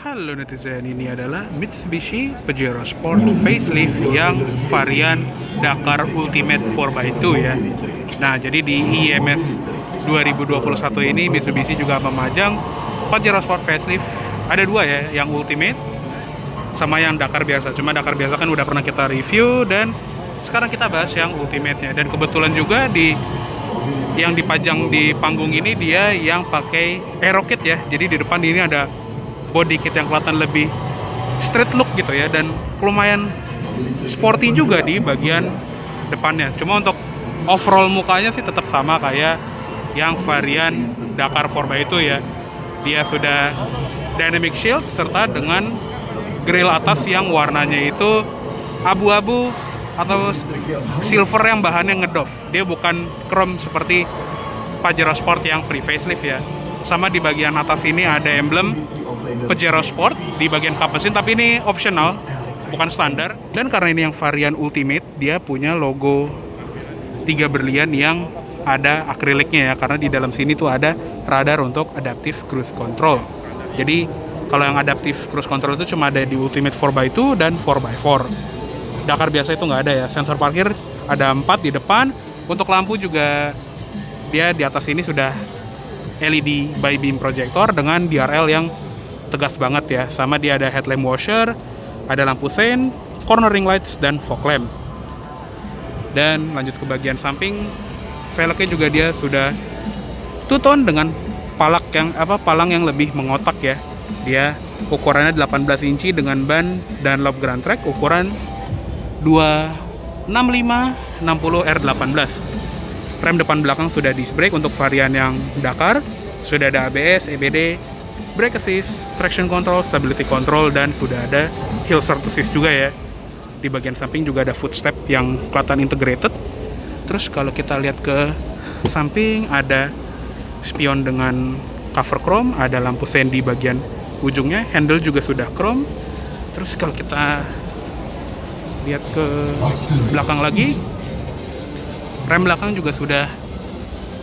Halo netizen, ini adalah Mitsubishi Pajero Sport facelift yang varian Dakar Ultimate 4x2 ya. Nah, jadi di IMS 2021 ini Mitsubishi juga memajang Pajero Sport facelift. Ada dua ya, yang Ultimate sama yang Dakar biasa. Cuma Dakar biasa kan udah pernah kita review, dan sekarang kita bahas yang Ultimate-nya. Dan kebetulan juga yang dipajang di panggung ini dia yang pakai aero kit ya. Jadi di depan ini ada body kit yang kelihatan lebih street look gitu ya, dan lumayan sporty juga di bagian depannya. Cuma untuk overall mukanya sih tetap sama kayak yang varian Dakar 4x2 ya. Dia sudah dynamic shield serta dengan grill atas yang warnanya itu abu-abu atau silver yang bahannya ngedoff. Dia bukan chrome seperti Pajero Sport yang pre-facelift ya. Sama di bagian atas ini ada emblem Pajero Sport di bagian kap mesin, tapi ini optional, bukan standar. Dan karena ini yang varian Ultimate, dia punya logo 3 berlian yang ada akriliknya ya, karena di dalam sini tuh ada radar untuk adaptive cruise control. Jadi kalau yang adaptive cruise control itu cuma ada di Ultimate 4x2 dan 4x4. Dakar biasa itu nggak ada ya. Sensor parkir ada 4 di depan. Untuk lampu juga dia di atas ini sudah LED by beam projector dengan DRL yang tegas banget ya. Sama dia ada headlamp washer, ada lampu sein, cornering lights, dan fog lamp. Dan lanjut ke bagian samping, velgnya juga dia sudah two-tone dengan palang yang lebih mengotak ya. Dia ukurannya 18 inci dengan ban Dunlop Grand Track ukuran 265/60R18. Rem depan belakang sudah disc brake untuk varian yang Dakar. Sudah ada ABS, EBD, brake assist, traction control, stability control, dan sudah ada hill start assist juga ya. Di bagian samping juga ada footstep yang kelihatan integrated. Terus kalau kita lihat ke samping ada spion dengan cover chrome, ada lampu sein di bagian ujungnya, handle juga sudah chrome. Terus kalau kita lihat ke belakang lagi, rem belakang juga sudah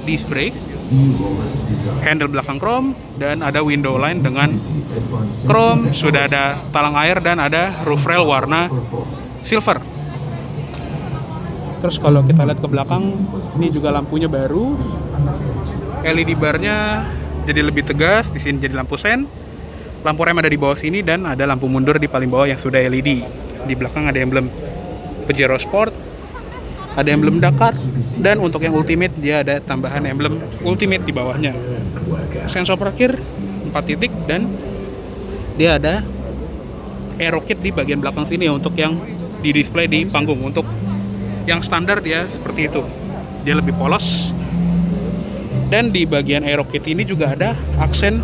disc brake, handle belakang chrome, dan ada window line dengan chrome, sudah ada talang air, dan ada roof rail warna silver. Terus kalau kita lihat ke belakang, ini juga lampunya baru, LED barnya jadi lebih tegas, di sini jadi lampu sein, lampu rem ada di bawah sini, dan ada lampu mundur di paling bawah yang sudah LED. Di belakang ada emblem Pajero Sport, ada emblem Dakar, dan untuk yang Ultimate dia ada tambahan emblem Ultimate di bawahnya. Sensor parkir 4 titik, dan dia ada aero kit di bagian belakang sini ya, untuk yang di display di panggung. Untuk yang standar dia seperti itu, dia lebih polos. Dan di bagian aero kit ini juga ada aksen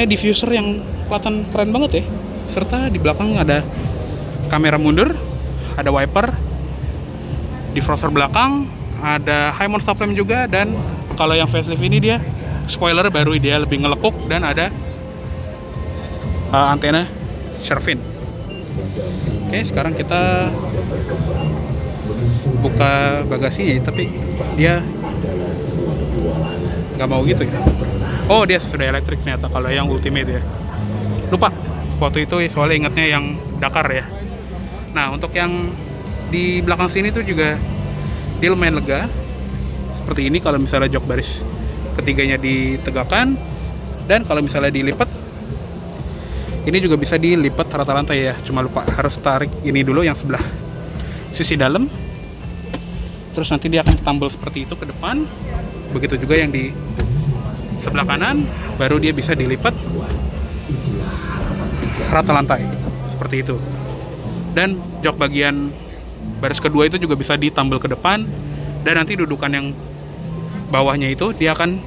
diffuser yang kelihatan keren banget ya. Serta di belakang ada kamera mundur, ada wiper, defroster belakang, ada high mount stop lamp juga. Dan kalau yang facelift ini dia spoiler baru, dia lebih ngelekuk, dan ada antena Sharvin. Oke, sekarang kita buka bagasinya, tapi dia nggak mau gitu ya. Oh, dia sudah elektrik ternyata kalau yang Ultimate ya. Lupa waktu itu soalnya ingatnya yang Dakar ya. Nah, untuk yang di belakang sini tuh juga dia lumayan lega. Seperti ini kalau misalnya jok baris ketiganya ditegakkan, dan kalau misalnya dilipat, ini juga bisa dilipat rata lantai ya. Cuma lupa harus tarik ini dulu yang sebelah sisi dalam. Terus nanti dia akan tambal seperti itu ke depan. Begitu juga yang di sebelah kanan, baru dia bisa dilipat rata lantai seperti itu. Dan jok bagian baris kedua itu juga bisa ditambal ke depan, dan nanti dudukan yang bawahnya itu dia akan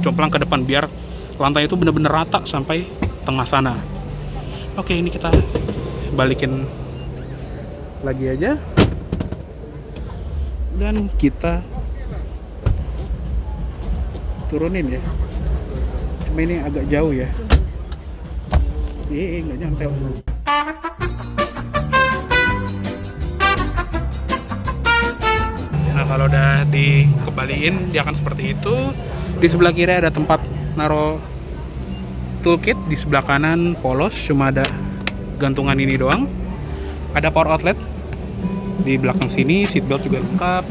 jomplang ke depan biar lantai itu benar-benar rata sampai tengah sana. Oke, ini kita balikin lagi aja, dan kita turunin ya. Cuma ini agak jauh ya. Nggak nyantel. Nah, kalau udah dikembaliin dia akan seperti itu. Di sebelah kiri ada tempat naruh toolkit. Di sebelah kanan polos, cuma ada gantungan ini doang. Ada power outlet di belakang sini, seatbelt juga lengkap.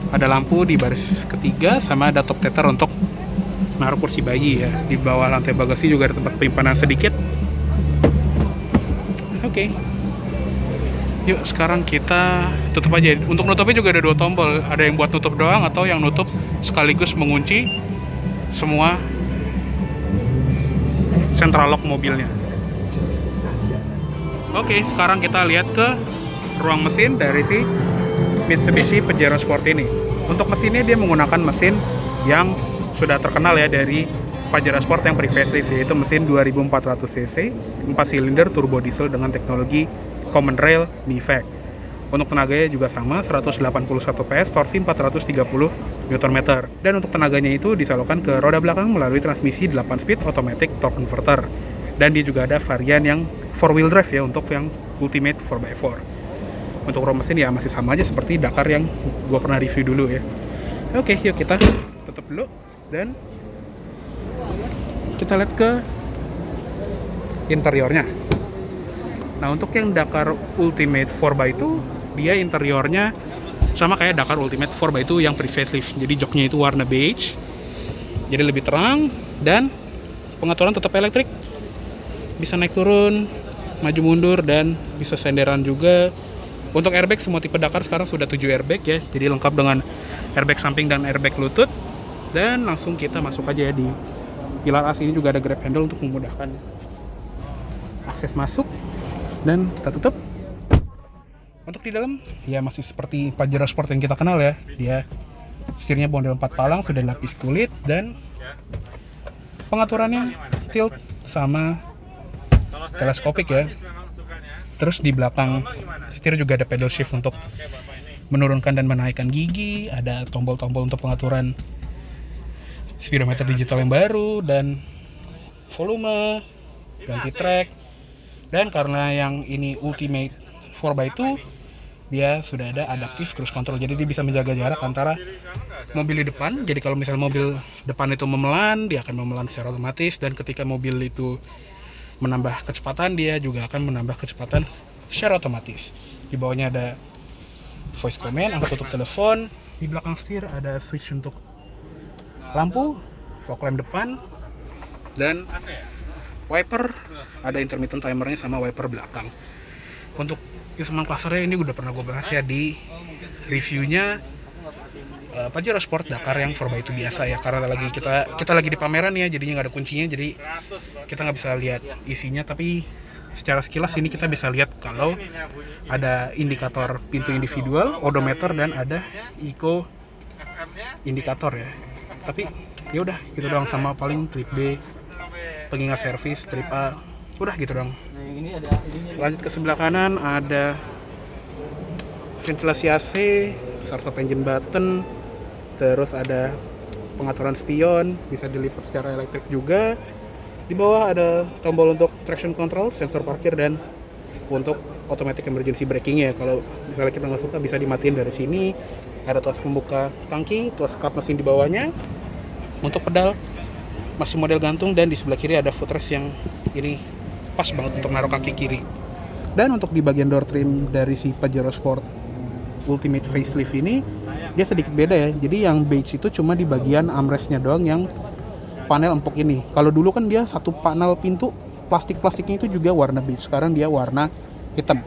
Ada lampu di baris ketiga, sama ada top tether untuk naruh kursi bayi ya. Di bawah lantai bagasi juga ada tempat penyimpanan sedikit. Oke. Yuk sekarang kita tutup aja. Untuk nutupnya juga ada 2 tombol. Ada yang buat nutup doang atau yang nutup sekaligus mengunci semua central lock mobilnya. Oke, sekarang kita lihat ke ruang mesin dari si Mitsubishi Pajero Sport ini. Untuk mesinnya dia menggunakan mesin yang sudah terkenal ya dari Pajero Sport yang pre-facelift, yaitu mesin 2400 cc, 4 silinder turbo diesel dengan teknologi Common Rail MIVEC. Untuk tenaganya juga sama, 181 PS, torsi 430 Nm. Dan untuk tenaganya itu disalurkan ke roda belakang melalui transmisi 8 speed automatic torque converter. Dan dia juga ada varian yang 4-wheel drive ya, untuk yang Ultimate 4x4. Untuk ruang mesin ya masih sama aja seperti Dakar yang gua pernah review dulu ya. Oke, yuk kita tutup dulu dan kita lihat ke interiornya. Nah, untuk yang Dakar Ultimate 4x2, dia interiornya sama kayak Dakar Ultimate 4x2 yang pre-facelift. Jadi joknya itu warna beige, jadi lebih terang, dan pengaturan tetap elektrik. Bisa naik turun, maju mundur, dan bisa senderan juga. Untuk airbag, semua tipe Dakar sekarang sudah 7 airbag ya, jadi lengkap dengan airbag samping dan airbag lutut. Dan langsung kita masuk aja ya. Di pilar as ini juga ada grab handle untuk memudahkan akses masuk. Dan kita tutup. Untuk di dalam ya masih seperti Pajero Sport yang kita kenal ya. Dia setirnya model 4 palang, sudah dilapis kulit, dan pengaturannya tilt sama teleskopik ya. Terus di belakang setir juga ada pedal shift untuk menurunkan dan menaikkan gigi. Ada tombol-tombol untuk pengaturan speedometer digital yang baru dan volume, ganti track. Dan karena yang ini Ultimate 4x2, dia sudah ada adaptive cruise control. Jadi dia bisa menjaga jarak antara mobil di depan. Jadi kalau misalnya mobil depan itu memelan, dia akan memelan secara otomatis. Dan ketika mobil itu menambah kecepatan, dia juga akan menambah kecepatan secara otomatis. Di bawahnya ada voice command, angkat tutup telepon. Di belakang setir ada switch untuk lampu, fog lamp depan, dan wiper. Ada intermittent timernya sama wiper belakang. Untuk instrument clusternya ini udah pernah gue bahas ya di reviewnya Pajero Sport Dakar yang 4x2 biasa ya, karena kita lagi di pameran ya, jadinya nggak ada kuncinya, jadi kita nggak bisa lihat isinya. Tapi secara sekilas ini kita bisa lihat kalau ada indikator pintu individual, odometer, dan ada eco indikator ya. Tapi ya udah gitu doang, sama paling trip B, pengingat servis, trip A, udah gitu doang. Lanjut ke sebelah kanan, ada ventilasi AC, start stop engine button. Terus ada pengaturan spion, bisa dilipat secara elektrik juga. Di bawah ada tombol untuk traction control, sensor parkir, dan untuk automatic emergency braking ya. Kalau misalnya kita nggak suka bisa dimatiin dari sini. Ada tuas pembuka tangki, tuas kap mesin di bawahnya. Untuk pedal masih model gantung, dan di sebelah kiri ada footrest yang ini pas banget untuk naruh kaki kiri. Dan untuk di bagian door trim dari si Pajero Sport Ultimate Facelift ini, dia sedikit beda ya. Jadi yang beige itu cuma di bagian armrestnya doang yang panel empuk ini. Kalau dulu kan dia satu panel pintu, plastiknya itu juga warna beige. Sekarang dia warna hitam.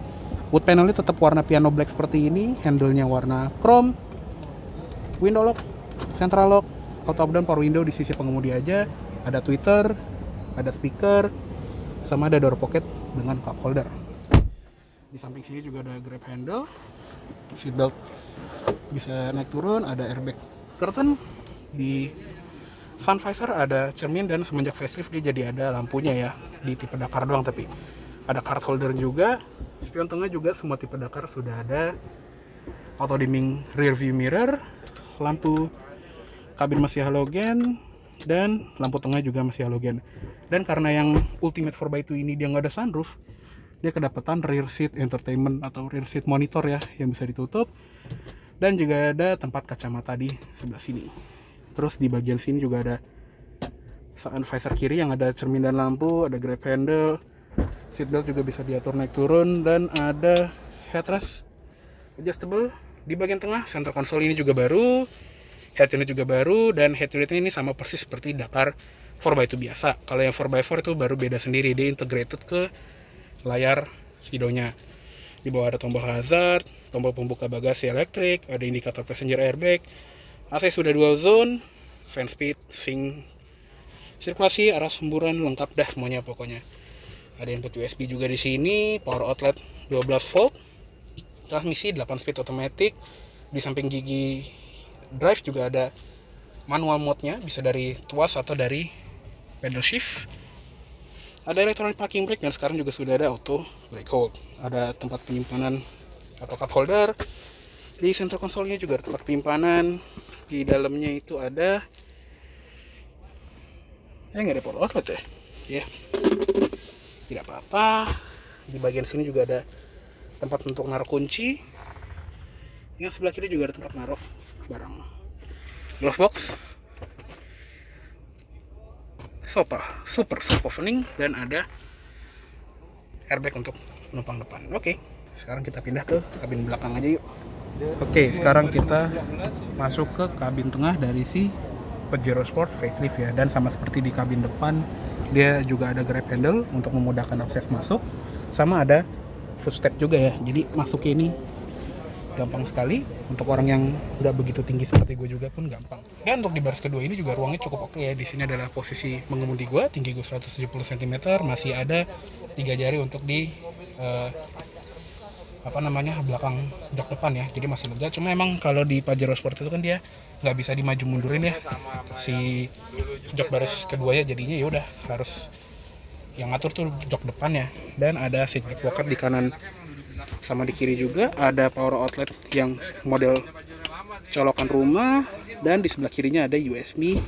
Wood panelnya tetap warna piano black seperti ini. Handle-nya warna chrome. Window lock, central lock, auto up down power window di sisi pengemudi aja. Ada tweeter, ada speaker, sama ada door pocket dengan cup holder. Di samping sini juga ada grab handle, seatbelt bisa naik turun, ada airbag curtain. Di sun visor ada cermin, dan semenjak facelift dia jadi ada lampunya ya. Di tipe Dakar doang, tapi ada card holder juga. Spion tengah juga semua tipe Dakar sudah ada. Auto dimming rear view mirror, lampu kabin masih halogen, dan lampu tengah juga masih halogen. Dan karena yang Ultimate 4x2 ini dia nggak ada sunroof, dia kedapatan rear seat entertainment atau rear seat monitor ya, yang bisa ditutup. Dan juga ada tempat kacamata di sebelah sini. Terus di bagian sini juga ada Sun visor kiri yang ada cermin dan lampu, ada grab handle, seatbelt juga bisa diatur naik turun, dan ada headrest adjustable di bagian tengah. Center console ini juga baru, head unit juga baru, dan head unitnya ini sama persis seperti Dakar 4x2 biasa. Kalau yang 4x4 itu baru beda sendiri, dia integrated ke layar speedonya. Di bawah ada tombol hazard, tombol pembuka bagasi elektrik, ada indikator passenger airbag, AC sudah dual zone, fan speed, sync, sirkulasi, arah semburan, lengkap dah semuanya pokoknya. Ada input USB juga di sini, power outlet 12 volt, transmisi 8 speed automatic. Di samping gigi drive juga ada manual mode-nya, bisa dari tuas atau dari pedal shift. Ada electronic parking brake, dan sekarang juga sudah ada auto brake hold. Ada tempat penyimpanan atau cup holder. Di center console-nya juga ada tempat penyimpanan. Di dalamnya itu ada nggak ada power outlet ya. Tidak apa-apa. Di bagian sini juga ada tempat untuk naruh kunci. Yang sebelah kiri juga ada tempat naruh barang. Glove box, super soft opening, dan ada airbag untuk penumpang depan. Oke, sekarang kita pindah ke kabin belakang aja yuk. Oke, sekarang kita masuk ke kabin tengah dari si Pajero Sport facelift ya, dan sama seperti di kabin depan, dia juga ada grab handle untuk memudahkan akses masuk, sama ada footstep juga ya, jadi masuknya ini gampang sekali. Untuk orang yang nggak begitu tinggi seperti gue juga pun gampang. Dan untuk di baris kedua ini juga ruangnya cukup oke ya. Di sini adalah posisi mengemudi gue, tinggi gue 170 cm, masih ada 3 jari untuk di belakang jok depan ya, jadi masih lega. Cuma emang kalau di Pajero Sport itu kan dia nggak bisa dimaju mundurin ya si jok baris kedua ya, jadinya ya udah harus yang ngatur tuh jok depan ya. Dan ada seat back pocket di kanan sama di kiri juga. Ada power outlet yang model colokan rumah, dan di sebelah kirinya ada USB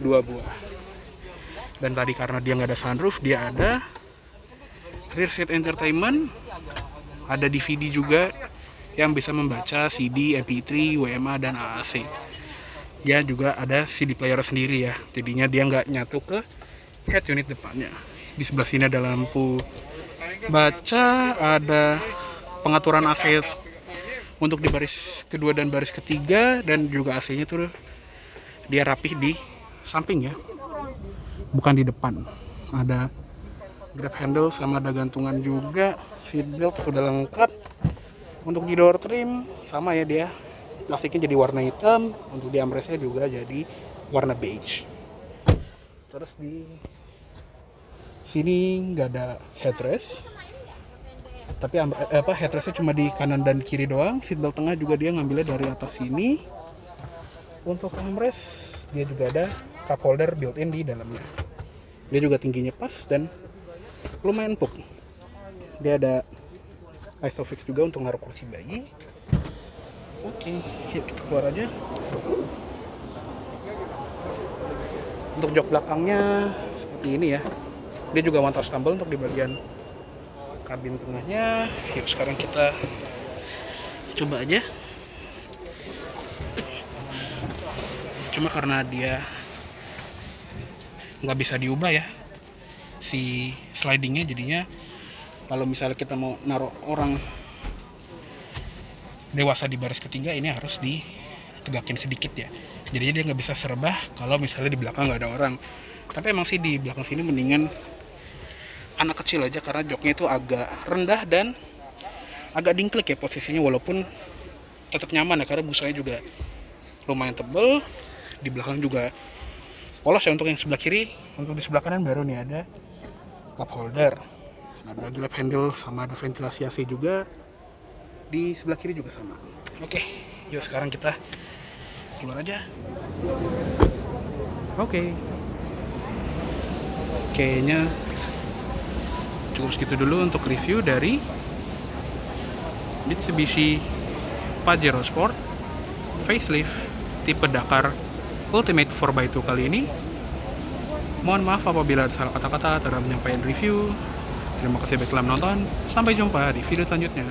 2 buah. Dan tadi karena dia nggak ada sunroof, dia ada rear seat entertainment, ada DVD juga yang bisa membaca CD, MP3, WMA, dan AAC. Dia juga ada CD player sendiri ya, jadinya dia nggak nyatu ke head unit depannya. Di sebelah sini ada lampu baca, ada pengaturan AC untuk di baris kedua dan baris ketiga, dan juga AC-nya tuh dia rapih di samping ya, bukan di depan. Ada grab handle sama ada gantungan juga. Seat belt sudah lengkap. Untuk di door trim sama ya, dia plastiknya jadi warna hitam. Untuk di armrestnya juga jadi warna beige. Terus di sini nggak ada headrest, tapi headrestnya cuma di kanan dan kiri doang. Seat belt tengah juga dia ngambilnya dari atas sini. Untuk armrest dia juga ada cup holder built-in di dalamnya. Dia juga tingginya pas dan lumayan empuk. Dia ada isofix juga untuk naruh kursi bayi. Oke, yuk kita keluar aja. Untuk jok belakangnya seperti ini ya. Dia juga one touch tumble untuk di bagian kabin tengahnya. Yuk sekarang kita coba aja. Cuma karena dia nggak bisa diubah ya si slidingnya, jadinya kalau misalnya kita mau naruh orang dewasa di baris ketiga, ini harus ditegakin sedikit ya, jadinya dia nggak bisa serebah kalau misalnya di belakang nggak ada orang. Tapi emang sih di belakang sini mendingan anak kecil aja, karena joknya itu agak rendah dan agak dingklik ya posisinya, walaupun tetap nyaman ya, karena busanya juga lumayan tebel. Di belakang juga polos ya untuk yang sebelah kiri. Untuk di sebelah kanan baru nih ada cup holder, ada grab handle, sama ada ventilasi AC juga. Di sebelah kiri juga sama. Oke, yuk sekarang kita keluar aja. Oke. Kayaknya cukup segitu dulu untuk review dari Mitsubishi Pajero Sport facelift tipe Dakar Ultimate 4x2 kali ini. Mohon maaf apabila ada salah kata-kata dalam menyampaikan review. Terima kasih telah menonton. Sampai jumpa di video selanjutnya.